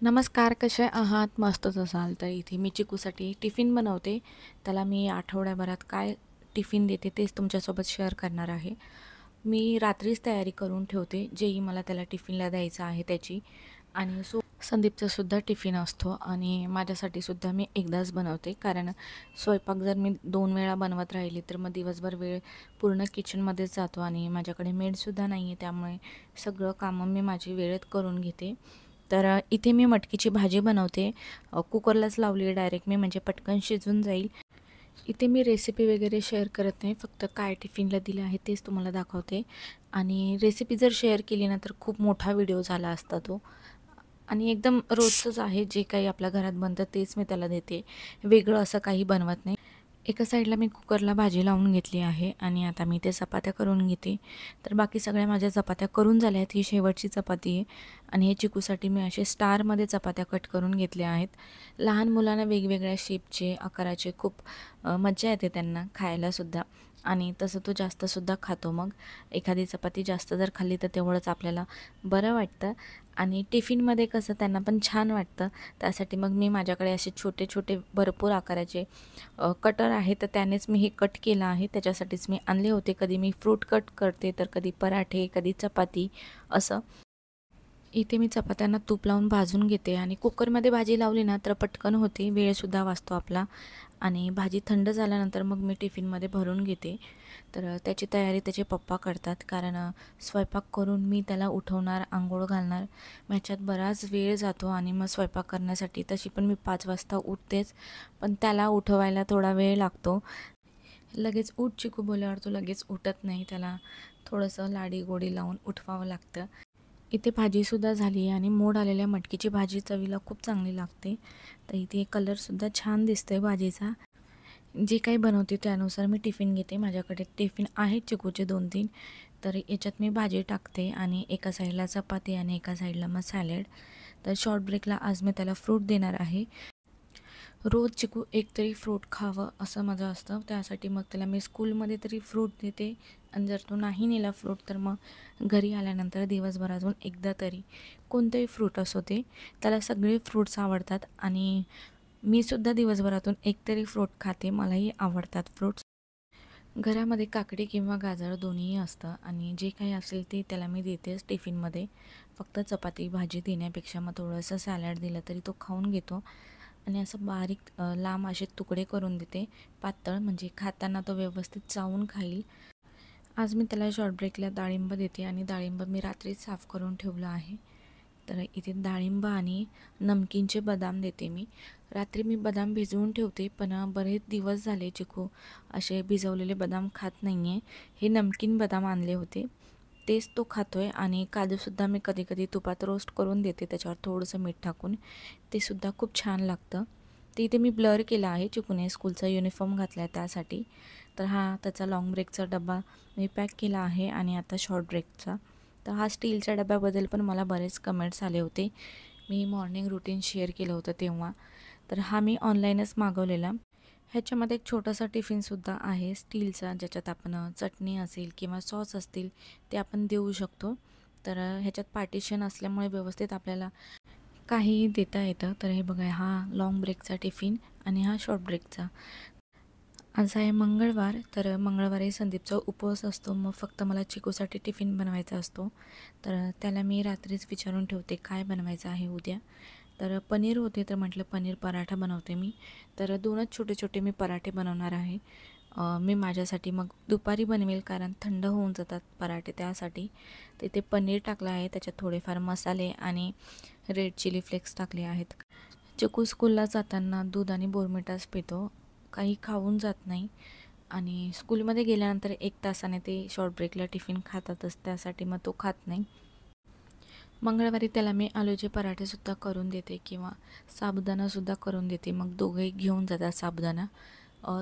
नमस्कार, कसे आहात? मस्तच असाल तर इथे मी चिकूसाठी टिफिन बनवते. त्याला मी आठवड्याभरात काय टिफिन देते तेच तुमच्यासोबत शेअर करणार आहे. मी रात्रीच तयारी करून ठेवते, जेही मला त्याला टिफिनला द्यायचं आहे त्याची. आणि संदीपचा सुद्धा टिफिन असतो आणि माझ्यासाठी सुद्धा मी एकदाच बनवते. कारण स्वयंपाक जर मी 2 वेळा बनवत राहिली तर मग दिवसभर वेळ पूर्ण किचनमध्येच जातो आणि माझ्याकडे मेडसुद्धा नाही आहे. त्यामुळे सगळं कामं मी माझी वेळेत करून घेते. तर इथे मी मटकीची भाजी बनवते. कुकरलाच लावली आहे डायरेक्ट मी, म्हणजे पटकन शिजून जाईल. इथे मी रेसिपी वगैरे शेअर करत नाही, फक्त काय टिफिनला दिलं आहे तेच तुम्हाला दाखवते. आणि रेसिपी जर शेअर केली ना तर खूप मोठा व्हिडिओ झाला असता तो. आणि एकदम रोजचंच आहे, जे काही आपल्या घरात बनतं तेच मी त्याला देते. वेगळं असं काही बनवत नाही. एका साईडला मी कुकरला भाजी लावून घेतली आहे आणि आता मी ते चपात्या करून घेते. तर बाकी सगळ्या माझ्या चपात्या करून झाल्या आहेत. ही शेवटची चपाती आहे आणि हे चिकूसाठी मी असे स्टारमध्ये चपात्या कट करून घेतल्या आहेत. लहान मुलांना वेगवेगळ्या शेपचे, आकाराचे खूप मज्जा येते त्यांना खायलासुद्धा. आणि तसं तो जास्तसुद्धा खातो. मग एखादी चपाती जास्त जर खाल्ली तर तेवढंच आपल्याला बरं वाटतं आणि टिफिनमध्ये कसं त्यांना पण छान वाटतं. त्यासाठी मग मी माझ्याकडे असे छोटे छोटे भरपूर आकाराचे कटर आहे, तर त्यानेच मी हे कट केलं आहे. त्याच्यासाठीच मी आणले होते. कधी मी फ्रूट कट करते, तर कधी पराठे, कधी चपाती असं. इथे मी चपात्यांना तूप लावून भाजून घेते आणि कुकरमध्ये भाजी लावली ना तर पटकन होते, वेळसुद्धा वाचतो आपला. आणि भाजी थंड झाल्यानंतर मग मी टिफिनमध्ये भरून घेते. तर त्याची तयारी त्याचे पप्पा करतात, कारण स्वयंपाक करून मी त्याला उठवणार, अंघोळ घालणार. मग ह्याच्यात बराच वेळ जातो आणि मग स्वयंपाक करण्यासाठी तशी पण मी 5 वाजता उठतेच, पण त्याला उठवायला थोडा वेळ लागतो. लगेच उठ चिकू बोलल्यावर तो लगेच उठत नाही, त्याला थोडंसं लाडी गोडी लावून उठवावं लागतं. इथे भाजीसुद्धा झाली आहे आणि मोड आलेल्या मटकीची भाजी चवीला खूप चांगली लागते. तर इथे कलरसुद्धा छान दिसतोय भाजीचा. जे काही बनवते त्यानुसार मी टिफिन घेते. माझ्याकडे टिफिन आहेत चिकूचे 2-3. तर याच्यात मी भाजी टाकते आणि एका साईडला चपाती आणि एका साईडला मग सॅलड. तर शॉर्ट ब्रेकला आज मी त्याला फ्रूट देणार आहे. रोज चिकू एक तरी फ्रूट खावं असं माझं असतं. त्यासाठी मग त्याला मी स्कूलमध्ये तरी फ्रूट देते आणि जर तो नाही नेला फ्रूट तर मग घरी आल्यानंतर दिवसभरातून एकदा तरी कोणतेही फ्रूट असो ते, त्याला सगळे फ्रूट्स आवडतात आणि मी सुद्धा दिवसभरातून एक तरी फ्रूट खाते. मलाही आवडतात फ्रूट्स. घरामध्ये काकडी किंवा गाजर दोन्हीही असतं आणि जे काही असेल ते त्याला मी देतेच टिफिनमध्ये. फक्त चपाती भाजी देण्यापेक्षा मग थोडंसं सॅलड दिलं तरी तो खाऊन घेतो. आणि असं बारीक लांब असे तुकडे करून देते, पातळ, म्हणजे खाताना तो व्यवस्थित चावून खाईल. आज मी त्याला शॉर्ट ब्रेकला डाळिंब देते आणि डाळिंब मी रात्रीच साफ करून ठेवलं आहे. तर इथे डाळिंब आणि नमकीनचे बदाम देते मी. रात्री मी बदाम भिजवून ठेवते, पण बरेच दिवस झाले चिकू असे भिजवलेले बदाम खात नाही आहे. हे नमकीन बदाम आणले होते, तेच तो खातो आहे. आणि काजूसुद्धा मी कधी कधी तुपात रोस्ट करून देते, त्याच्यावर थोडंसं मीठ टाकून. ते सुद्धा खूप छान लागतं. ते इथे मी ब्लर केला आहे, चिकूने स्कूलचा युनिफॉर्म घातला आहे त्यासाठी. तर हा त्याचा लाँग ब्रेकचा डबा मी पॅक केला आहे आणि आता शॉर्ट ब्रेकचा. तर हा स्टीलच्या डब्याबद्दल पण मला बरेच कमेंट्स आले होते. मी मॉर्निंग रुटीन शेअर केलं होतं तेव्हा. तर हा मी ऑनलाईनच मागवलेला. ह्याच्यामध्ये एक छोटासा टिफिनसुद्धा आहे स्टीलचा, ज्याच्यात आपण चटणी असेल किंवा सॉस असतील ते आपण देऊ शकतो. तर ह्याच्यात पार्टिशन असल्यामुळे व्यवस्थित आपल्याला काहीही देता येतं. तर हे बघा, हा लाँग ब्रेकचा टिफिन आणि हा शॉर्ट ब्रेकचा. आज आहे मंगळवार, तर मंगळवारी संदीपचा उपवास असतो. मग फक्त मला चिकूसाठी टिफिन बनवायचा असतो. तर त्याला मी रात्रीच विचारून ठेवते काय बनवायचं आहे उद्या. तर पनीर होते, तर म्हटलं पनीर पराठा बनवते मी. तर 2च छोटे छोटे मी पराठे बनवणार आहे. मी माझ्यासाठी मग दुपारी बनवेल, कारण थंड होऊन जातात पराठे, त्यासाठी. तिथे पनीर टाकलं आहे, त्याच्यात थोडेफार मसाले आणि रेड चिली फ्लेक्स टाकले आहेत. चिकू स्कूलला जाताना दूध आणि बोर्नव्हिटाच पितो, काही खाऊन जात नाही. आणि स्कूलमध्ये गेल्यानंतर 1 तासाने ते शॉर्ट ब्रेकला टिफिन खातातच, त्यासाठी मग तो खात नाही. मंगळवारी त्याला मी आलूचे पराठेसुद्धा करून देते किंवा साबुदाणासुद्धा करून देते. मग दोघंही घेऊन जातात साबुदाणा.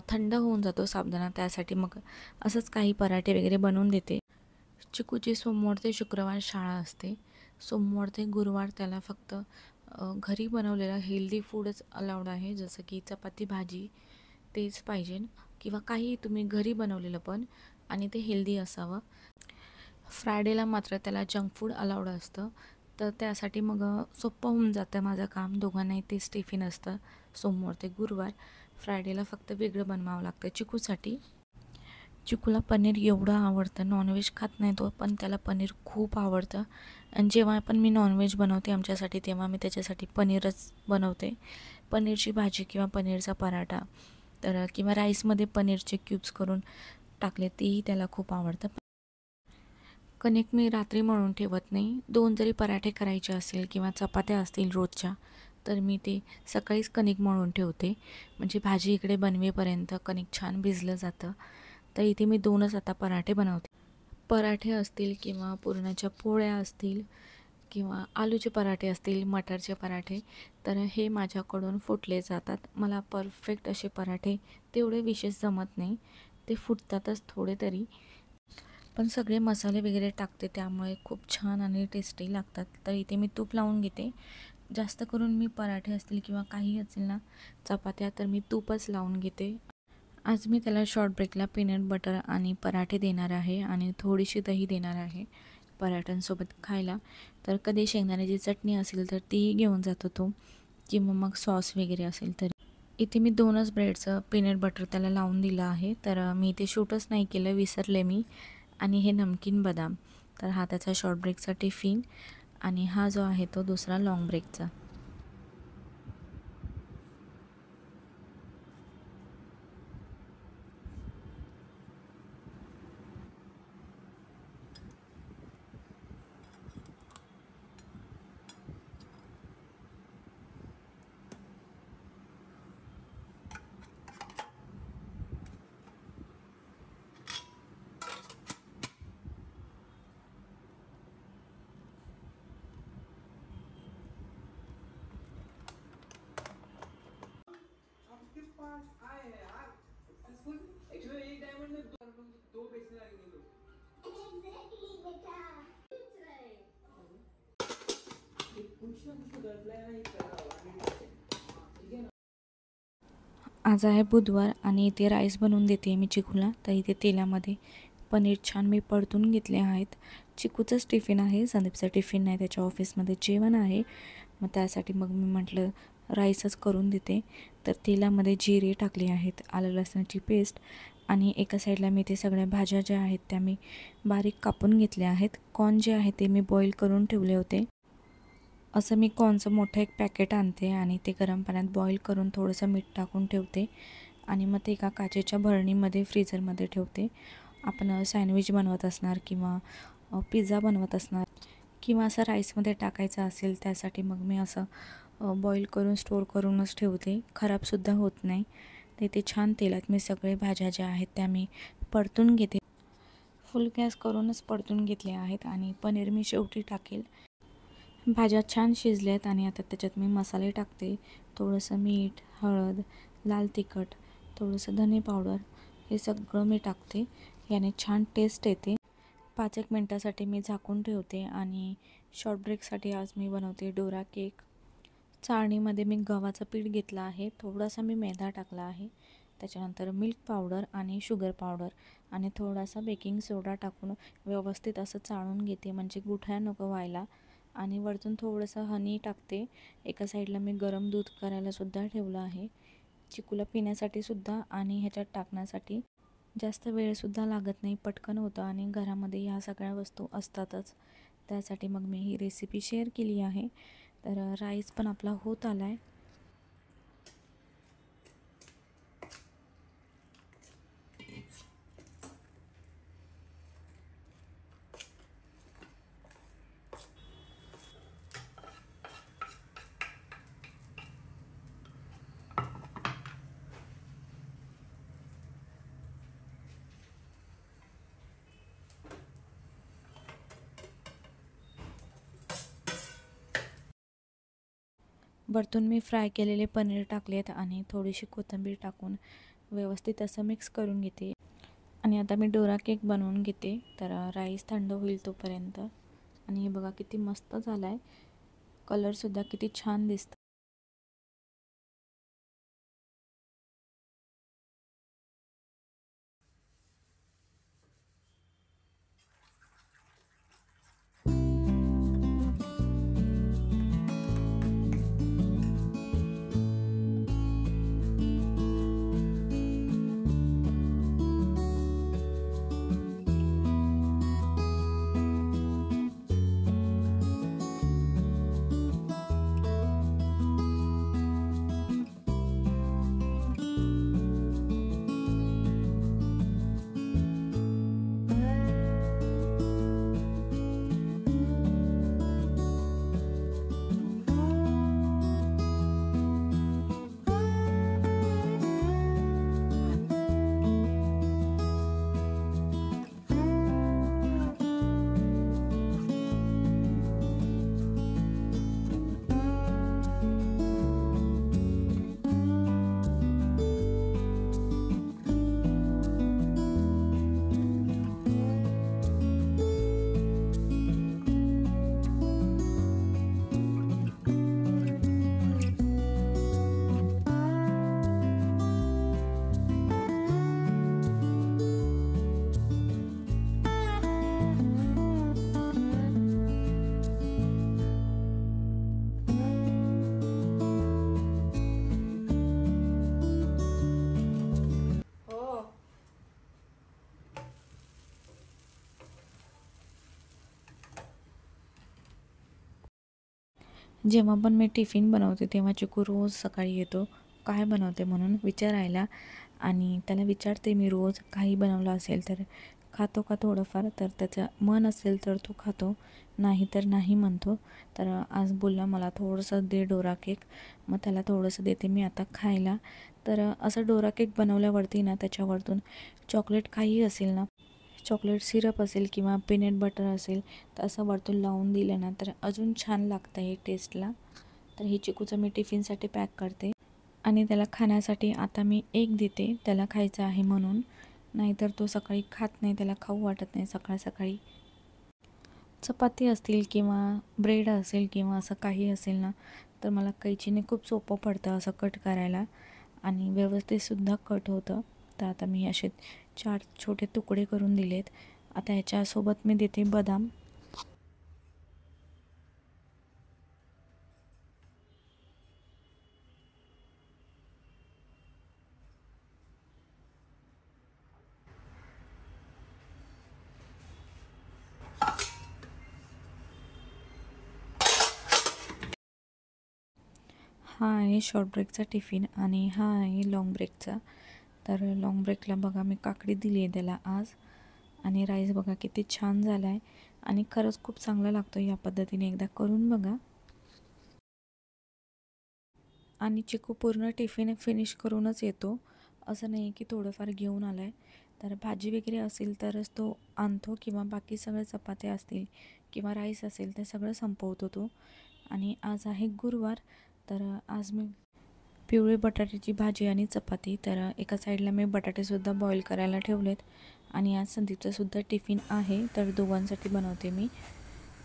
थंड होऊन जातो साबुदाणा, त्यासाठी मग असंच काही पराठे वगैरे बनवून देते. चिकूची सोमवार ते शुक्रवार शाळा असते. सोमवार ते गुरुवार त्याला फक्त घरी बनवलेलं हेल्दी फूडच अलाउड आहे, जसं की चपाती भाजी तेच पाहिजे किंवा काही तुम्ही घरी बनवलेलं पण, आणि ते हेल्दी असावं. फ्रायडेला मात्र त्याला जंक फूड अलाउड असतं. तर त्यासाठी मग सोपं होऊन जातं माझं काम. दोघांनाही तेच टिफिन असतं सोमवार ते गुरुवार. फ्रायडेला फक्त वेगळं बनवावं लागतं चिकूसाठी. चिकूला पनीर एवढं आवडतं, नॉनव्हेज खात नाही तो, पण त्याला पनीर खूप आवडतं. आणि जेव्हा पण मी नॉनव्हेज बनवते आमच्यासाठी तेव्हा मी त्याच्यासाठी पनीरच बनवते. पनीरची भाजी किंवा पनीरचा पराठा तर किंवा राईसमध्ये पनीरचे क्यूब्स करून टाकले तेही त्याला खूप आवडतं. कणिक मी रात्री मळून ठेवत नाही. 2 जरी पराठे करायचे असेल किंवा चपात्या असतील रोजच्या, तर मी ते सकाळीच कणिक मळून ठेवते. म्हणजे भाजी इकडे बनवेपर्यंत कणिक छान भिजलं जातं. तर इथे मी 2च आता पराठे बनवते. पराठे असतील किंवा पुरणाच्या पोळ्या असतील किंवा आलूचे पराठे असतील, मटारचे पराठे, तर हे माझ्याकडून फुटले जातात. मला परफेक्ट असे पराठे तेवढे विशेष जमत नाही. ते फुटतातच थोडे तरी. पण सगळे मसाले वगैरे टाकते त्यामुळे खूप छान आणि टेस्टी लागतात. तर इथे मी तूप लावून घेते. जास्त करून मी पराठे असतील किंवा काही असेल ना, चपात्या, तर मी तूपच लावून घेते. आज मी त्याला शॉर्ट ब्रेकला पीनट बटर आणि पराठे देणार आहे आणि थोडीशी दही देणार आहे पराठ्यांसोबत खायला. तर कधी शेंगदाण्याची चटणी असेल तर तीही घेऊन जातो तो, किंवा मग सॉस वगैरे असेल तर. इथे मी 2च ब्रेडचं पीनट बटर त्याला लावून दिलं आहे. तर मी ते शूटच नाही केलं, विसरले मी. आणि हे नमकीन बदाम. तर हा त्याचा शॉर्ट ब्रेकचा टिफिन आणि हा जो आहे तो दुसरा लाँग ब्रेकचा. आपके पास आए हैं यार सक्सेसफुल एक्चुअली एक डायमंड में दो बेचने लगेंगे लोग एग्जैक्टली बेटा पूछ रहे ये कुछ ना कुछ तो गलत है ना ये कर रहा होगा 100%. ठीक है ना. आज आहे बुधवार आणि इथे राईस बनवून देते मी चिकूला. तर इथे तेलामध्ये पनीर छान मी परतून घेतले आहेत. चिकूचंच टिफिन आहे, संदीपचं टिफिन नाही, त्याच्या ऑफिसमध्ये जेवण आहे. मग त्यासाठी मग मी म्हटलं राईसच करून देते. तर तेलामध्ये जिरे टाकले आहेत, आलं लसणाची पेस्ट, आणि एका साईडला मी ते सगळ्या भाज्या ज्या आहेत त्या मी बारीक कापून घेतल्या आहेत. कॉर्न जे आहे ते मी बॉईल करून ठेवले होते. असं मी कॉर्नचं मोठं एक पॅकेट आणते आणि ते गरम पाण्यात बॉईल करून थोडंसं मीठ टाकून ठेवते आणि मग ते एका काचेच्या भरणीमध्ये फ्रीझरमध्ये ठेवते. आपण सँडविच बनवत असणार किंवा पिझ्झा बनवत असणार किंवा असं राईसमध्ये टाकायचं असेल त्यासाठी मग मी असं बॉईल करून स्टोअर करूनच ठेवते. खराबसुद्धा होत नाही. ते छान तेलात मी सगळे भाज्या ज्या आहेत त्या मी परतून घेते. फुल गॅस करूनच परतून घेतले आहेत आणि पनीर मी शेवटी टाकेल. भाज्या छान शिजल्यात आणि आता त्याच्यात मी मसाले टाकते. थोडंसं मीठ, हळद, लाल तिखट, थोडंसं धने पावडर, हे सगळं मी टाकते. याने छान टेस्ट येते. 5-1 मिनटासाठी मी झाकून ठेवते आणि शॉर्ट ब्रेकसाठी आज मी बनवते डोरा केक. चाळणीमध्ये मी गव्हाचं पीठ घेतलं आहे, थोडासा मी मैदा टाकला आहे, त्याच्यानंतर मिल्क पावडर आणि शुगर पावडर आणि थोडासा बेकिंग सोडा टाकून व्यवस्थित असं चाळून घेते, म्हणजे गुठळ्या नको व्हायला. आणि वरतून थोडंसं हनी टाकते. एका साईडला मी गरम दूध करायलासुद्धा ठेवलं आहे, चिकूला पिण्यासाठी सुद्धा आणि ह्याच्यात टाकण्यासाठी. जास्त वेळसुद्धा लागत नाही, पटकन होतं आणि घरामध्ये ह्या सगळ्या वस्तू असतातच. त्यासाठी मग मी ही रेसिपी शेअर केली आहे. तर राईस पण आपला होत आला आहे. वरतून मी फ्राय केलेले पनीर टाकलेत आणि थोडीशी कोथिंबीर टाकून व्यवस्थित असं मिक्स करून घेते. आणि आता मी डोरा केक बनवून घेते. तर राईस थंड होईल तोपर्यंत. आणि हे बघा किती मस्त झाला आहे, कलरसुद्धा किती छान दिसतं. जेव्हा पण मी टिफिन बनवते तेव्हा चिकू रोज सकाळी येतो काय बनवते म्हणून विचारायला, आणि त्याला विचारते मी रोज काही बनवलं असेल तर खातो का थोडंफार, तर त्याचं मन असेल तर तो खातो, नाही तर नाही म्हणतो. तर आज बोलला मला थोडंसं दे डोरा केक, मग त्याला थोडंसं देते मी आता खायला. तर असं डोरा केक बनवल्यावरती ना त्याच्यावरतून चॉकलेट काही असेल ना, चॉकलेट सिरप असेल किंवा पीनट बटर असेल, तर असं वरतून लावून दिलं ना तर अजून छान लागतं हे टेस्टला. तर हे चिकूचं मी टिफिनसाठी पॅक करते आणि त्याला खाण्यासाठी आता मी एक देते, त्याला खायचं आहे म्हणून, नाहीतर तो सकाळी खात नाही, त्याला खाऊ वाटत नाही सकाळ सकाळी. चपाती असतील किंवा ब्रेड असेल किंवा असं काही असेल ना, तर मला कैचीने खूप सोपं पडतं असं कट करायला आणि व्यवस्थितसुद्धा कट होतं. तर आता मी असे 4 छोटे तुकडे करून दिलेत. आता ह्याच्यासोबत मी देते बदाम. हा आहे शॉर्ट ब्रेकचा टिफिन आणि हा आहे लाँग ब्रेकचा. तर लाँग ब्रेकला बघा मी काकडी दिली आहे त्याला आज, आणि राईस बघा किती छान झाला आहे आणि खरंच खूप चांगला लागतो. या पद्धतीने एकदा करून बघा. आणि चिकू पूर्ण टिफिन फिनिश करूनच येतो, असं नाही की थोडंफार घेऊन आला आहे. तर भाजी वगैरे असेल तरच तो आणतो, किंवा बाकी सगळे चपात्या असतील किंवा राईस असेल ते सगळं संपवतो तो. आणि आज आहे गुरुवार, तर आज मी पिवळी बटाट्याची भाजी आणि चपाती, तर एका साईडला मी बटाटेसुद्धा बॉईल करायला ठेवलेत. आणि आज संदीपचासुद्धा टिफिन आहे, तर दोघांसाठी बनवते मी.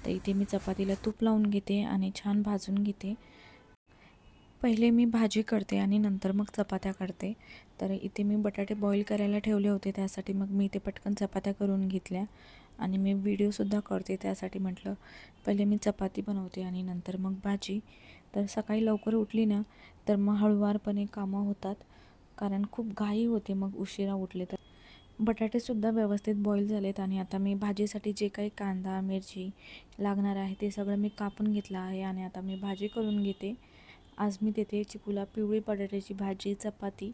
तर इथे मी चपातीला तूप लावून घेते आणि छान भाजून घेते. पहिले मी भाजी करते आणि नंतर मग चपात्या करते. तर इथे मी बटाटे बॉईल करायला ठेवले होते, त्यासाठी मग मी इथे पटकन चपात्या करून घेतल्या. आणि मी व्हिडिओसुद्धा करते, त्यासाठी म्हटलं पहिले मी चपाती बनवते आणि नंतर मग भाजी. तर सकाळी लवकर उठली ना तर मग हळूवारपणे कामं होतात, कारण खूप घाई होते मग उशिरा उठले तर. बटाटेसुद्धा व्यवस्थित बॉईल झालेत आणि आता मी भाजीसाठी जे काही कांदा मिरची लागणार आहे ते सगळं मी कापून घेतलं आहे आणि आता मी भाजी करून घेते. आज मी देते चिकूला पिवळी बटाट्याची भाजी, चपाती.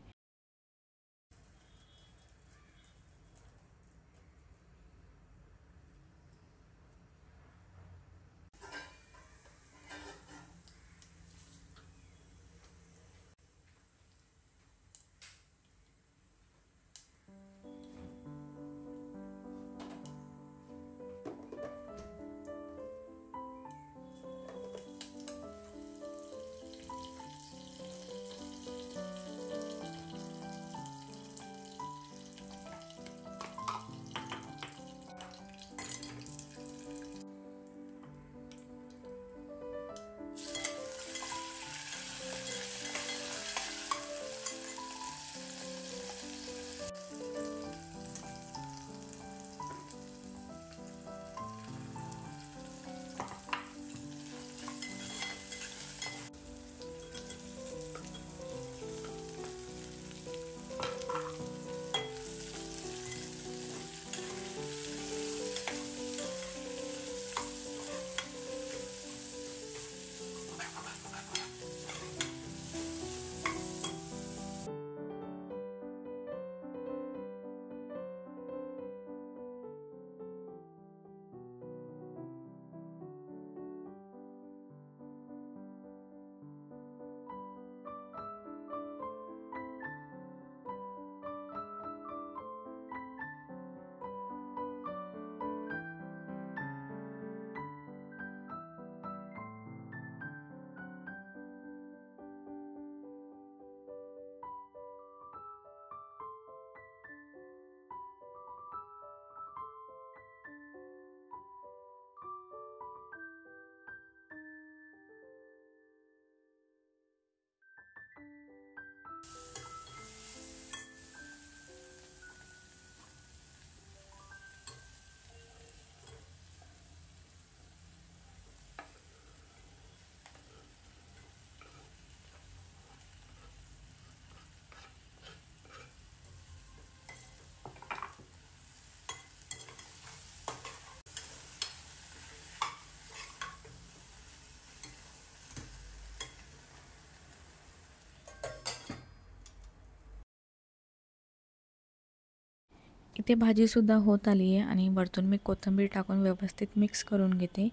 इथे भाजीसुद्धा होत आली आहे आणि वरतून मी कोथिंबीर टाकून व्यवस्थित मिक्स करून घेते.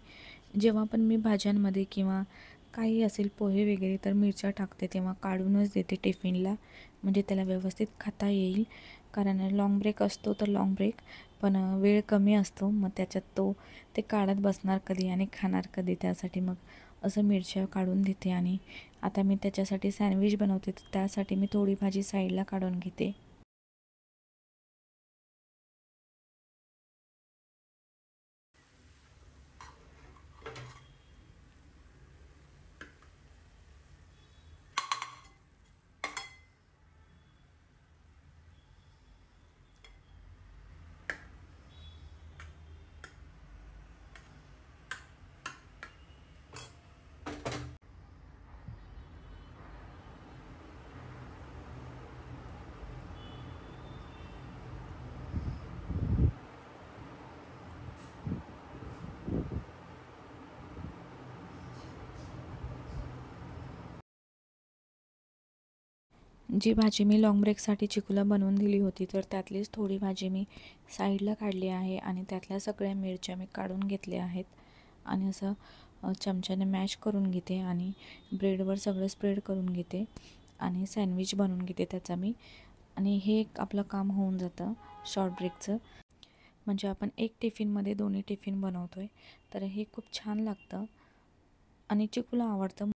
जेव्हा पण मी भाज्यांमध्ये किंवा काही असेल पोहे वगैरे तर मिरच्या टाकते तेव्हा काढूनच देते टिफिनला, म्हणजे त्याला व्यवस्थित खाता येईल. कारण लाँग ब्रेक असतो तर लाँग ब्रेक, पण वेळ कमी असतो, मग त्याच्यात तो ते काढत बसणार कधी आणि खाणार कधी, त्यासाठी मग असं मिरच्या काढून देते. आणि आता मी त्याच्यासाठी सँडविच बनवते, तर त्यासाठी मी थोडी भाजी साईडला काढून घेते. जी भाजी मी लाँग ब्रेकसाठी चिकूला बनवून दिली होती, तर त्यातलीच थोडी भाजी मी साईडला काढली आहे आणि त्यातल्या सगळ्या मिरच्या मी काढून घेतल्या आहेत. आणि असं चमच्याने मॅश करून घेते आणि ब्रेडवर सगळं स्प्रेड करून घेते आणि सँडविच बनवून घेते त्याचा मी. आणि हे एक आपलं काम होऊन जातं शॉर्ट ब्रेकचं. म्हणजे आपण एक टिफिनमध्ये दोन्ही टिफिन बनवतो आहे, तर हे खूप छान लागतं आणि चिकूला आवडतं.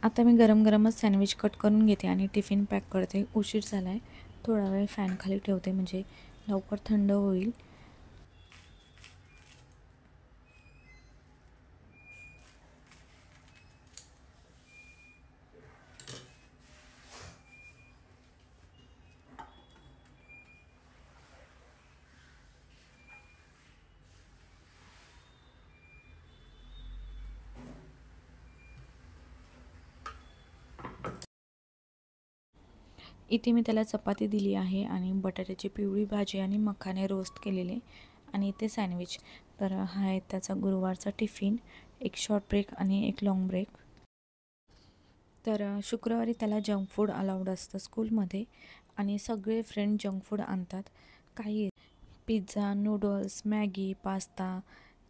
आता मी गरम गरमच सँडविच कट करून घेते आणि टिफिन पॅक करते. उशीर झाला आहे, थोडा वेळ फॅन खाली ठेवते म्हणजे लवकर थंड होईल. इथे मी त्याला चपाती दिली आहे आणि बटाट्याची पिवळी भाजी आणि मखाने रोस्ट केलेले आणि इथे सँडविच. तर हा आहे त्याचा गुरुवारचा टिफिन, एक शॉर्ट ब्रेक आणि एक लाँग ब्रेक. तर शुक्रवारी त्याला जंक फूड अलाउड असतं स्कूलमध्ये आणि सगळे फ्रेंड जंक फूड आणतात. काही पिझ्झा, नूडल्स, मॅगी, पास्ता,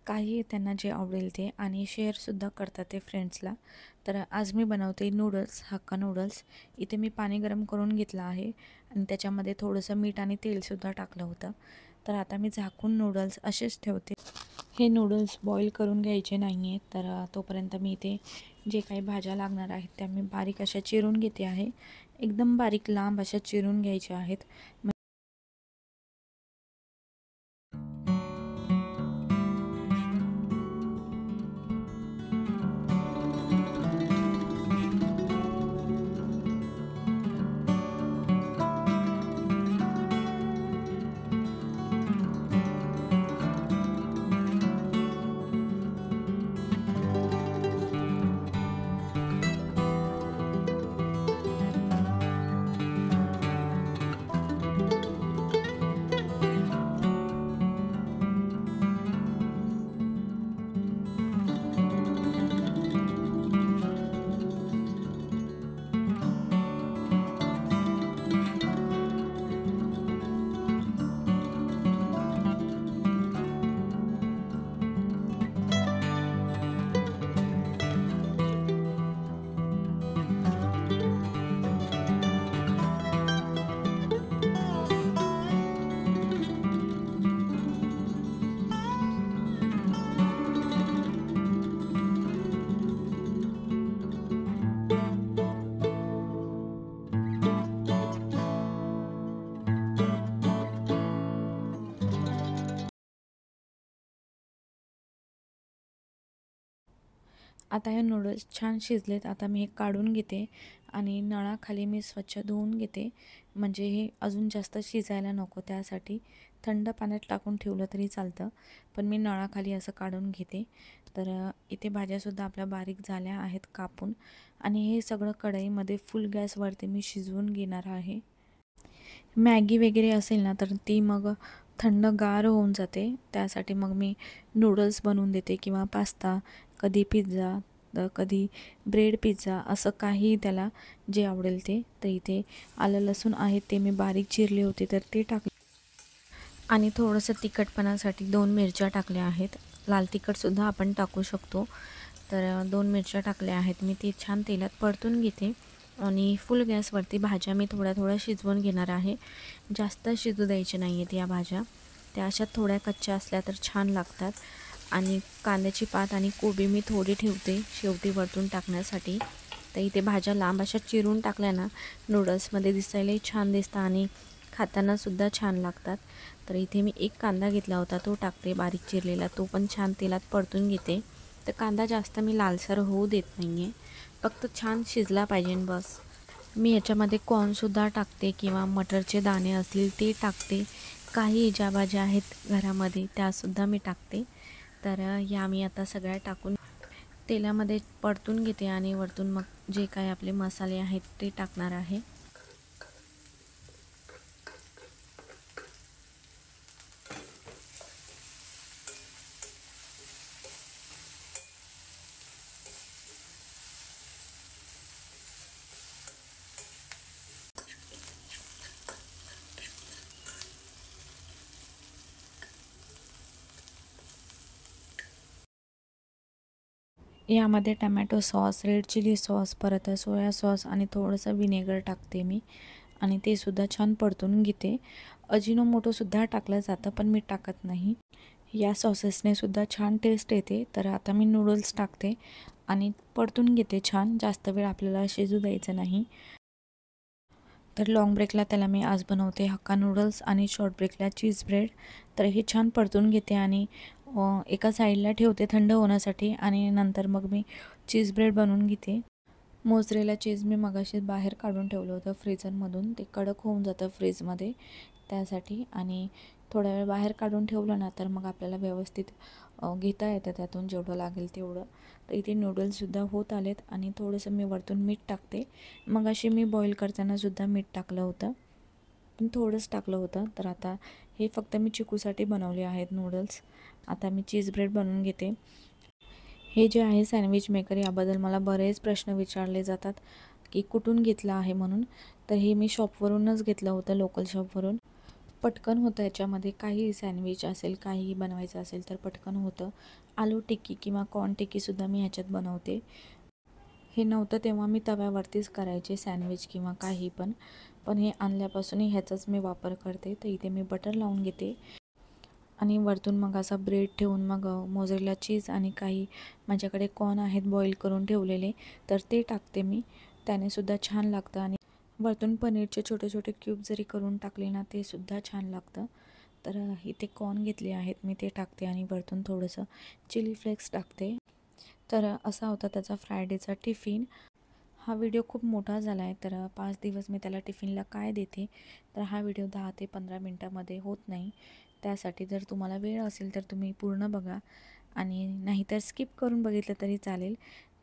काही त्यांना जे आवडेल ते, आणि शेअरसुद्धा करतात ते फ्रेंड्सला. तर आज मी बनवते नूडल्स, हक्का नूडल्स. इथे मी पाणी गरम करून घेतलं आहे आणि त्याच्यामध्ये थोडंसं मीठ आणि तेलसुद्धा टाकलं होतं. तर आता मी झाकून नूडल्स असेच ठेवते. हे नूडल्स बॉईल करून घ्यायचे नाही आहेत. तर तोपर्यंत मी इथे जे काही भाज्या लागणार आहेत त्या मी बारीक अशा चिरून घेते आहे. एकदम बारीक लांब अशा चिरून घ्यायच्या आहेत. आता हे नूडल्स छान शिजलेत. आता मी हे काढून घेते आणि नळाखाली मी स्वच्छ धुवून घेते, म्हणजे हे अजून जास्त शिजायला नको. त्यासाठी थंड पाण्यात टाकून ठेवलं तरी चालतं, पण मी नळाखाली असं काढून घेते. तर इथे भाज्यासुद्धा आपल्या बारीक झाल्या आहेत कापून, आणि हे सगळं कढईमध्ये फुल गॅसवरती मी शिजवून घेणार आहे. मॅगी वगैरे असेल ना, तर ती मग थंडगार होऊन जाते. त्यासाठी मग मी नूडल्स बनवून देते, किंवा पास्ता, कधी पिझ्झा, तर कधी ब्रेड पिझ्झा, असं काही त्याला जे आवडेल ते. तर इथे आलं लसूण आहे ते मी बारीक चिरले होते, तर ते टाकले, आणि थोडंसं तिखटपणासाठी 2 मिरच्या टाकल्या आहेत. लाल तिखटसुद्धा आपण टाकू शकतो. तर 2 मिरच्या टाकल्या आहेत. मी ते छान तेलात परतून घेते, आणि फुल गॅसवरती भाज्या मी थोड्या शिजवून घेणार आहे. जास्त शिजू द्यायचे नाही आहेत या भाज्या. त्या अशा थोड्या कच्च्या असल्या तर छान लागतात. आणि कांद्याची पात आणि कोबी मी थोडी ठेवते शेवटी वरतून टाकण्यासाठी. तर इथे भाज्या लांब अशा चिरून टाकल्या ना, नूडल्समध्ये दिसायलाही छान दिसतं आणि खातानासुद्धा छान लागतात. तर इथे मी एक कांदा घेतला होता, तो टाकते बारीक चिरलेला, तो पण छान तेलात परतून घेते. तर कांदा जास्त मी लालसर होऊ देत नाही आहे, फक्त छान शिजला पाहिजे बस. मी याच्यामध्ये कॉर्नसुद्धा टाकते, किंवा मटरचे दाणे असतील ते टाकते. काही ज्या भाज्या आहेत घरामध्ये त्यासुद्धा मी टाकते. तर या मी आता सगळ्या टाकून तेलामध्ये परतून घेते, आणि वरतून मग जे काही आपले मसाले आहेत ते टाकणार आहे. यामध्ये tomato sauce, red chilli sauce, परत सोया सॉस आणि थोडंसं विनेगर टाकते मी, आणि ते सुद्धा छान परतून घेते. अजिनोमोटोसुद्धा टाकलं जातं, पण मी टाकत नाही. या सॉसेसने सुद्धा छान टेस्ट येते. तर आता मी नूडल्स टाकते आणि परतून घेते छान. जास्त वेळ आपल्याला शिजू द्यायचं नाही. तर लॉंग ब्रेकला त्याला मी आज बनवते हक्का नूडल्स, आणि शॉर्ट ब्रेकला चीज ब्रेड. तर हे छान परतून घेते आणि एका साईडला ठेवते थंड होण्यासाठी, आणि नंतर मग मी चीज ब्रेड बनवून घेते. मोझरेला चीज मी मगाशी बाहेर काढून ठेवलं होतं फ्रीझरमधून, ते कडक होऊन जातं फ्रीजमध्ये, त्यासाठी. आणि थोडा वेळ बाहेर काढून ठेवलं ना, तर मग आपल्याला व्यवस्थित घेता येतं त्यातून जेवढं लागेल तेवढं. तर इथे नूडल्ससुद्धा होत आलेत, आणि थोडंसं मी वरतून मीठ टाकते. मग अशी मी बॉईल करतानासुद्धा मीठ टाकलं होतं, पण थोडंच टाकलं होतं. तर आता हे फक्त मी चिकूसाठी बनवले आहेत नूडल्स. आता मी चीज ब्रेड बनवून घेते. हे जे आहे सँडविच मेकर, याबद्दल मला बरेच प्रश्न विचारले जातात की कुठून घेतलं आहे म्हणून. तर हे मी शॉपवरूनच घेतलं होतं, लोकल शॉपवरून. पटकन होतं याच्यामध्ये. काही सँडविच असेल, काही बनवायचं असेल तर पटकन होतं. आलू टिक्की किंवा कॉर्न टिक्कीसुद्धा मी ह्याच्यात बनवते. हे नव्हतं तेव्हा मी तव्यावरतीच करायचे सँडविच किंवा काही पण हे आणल्यापासूनही ह्याचाच मी वापर करते. तर इथे मी बटर लावून घेते, आणि वरतून मग असा ब्रेड ठेवून मग मोझरेला चीज आणि काही माझ्याकडे कॉर्न आहेत बॉईल करून ठेवलेले, तर ते टाकते मी. त्यानेसुद्धा छान लागतं. आणि वरतून पनीरचे छोटे छोटे क्यूब जरी करून टाकले ना, ते सुद्धा छान लागतं. तर इथे कॉर्न घेतले आहेत मी, ते टाकते, आणि वरतून थोडंसं चिली फ्लेक्स टाकते. तर असा होता त्याचा फ्रायडेचा टिफिन. हा व्हिडिओ खूप मोठा झाला आहे, तर 5 दिवस मी त्याला टिफिनला काय देते, तर हा व्हिडिओ 10 ते 15 मिनटामध्ये होत नाही. त्यासाठी जर तुम्हाला वेळ असेल तर तुम्ही पूर्ण बघा, आणि नाहीतर स्किप करून बघितलं तरी चालेल.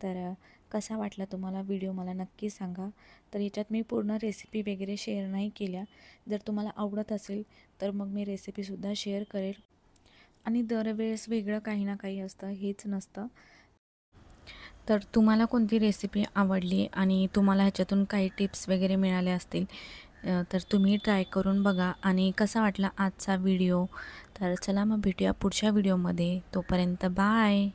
तर कसा वाटला तुम्हाला व्हिडिओ मला नक्की सांगा. तर याच्यात मी पूर्ण रेसिपी वगैरे शेअर नाही केल्या. जर तुम्हाला आवडत असेल तर मग मी रेसिपीसुद्धा शेअर करेल. आणि दरवेळेस वेगळं काही ना काही असतं, हेच नसतं. तर तुम्हाला कोणती रेसिपी आवडली आणि तुम्हाला ह्याच्यातून काही टिप्स वगैरे मिळाल्या असतील, तर तुम्ही ट्राय करून बघा. आणि कसा वाटला आजचा व्हिडिओ. तर चला मग भेटूया पुढच्या व्हिडिओमध्ये. तोपर्यंत बाय.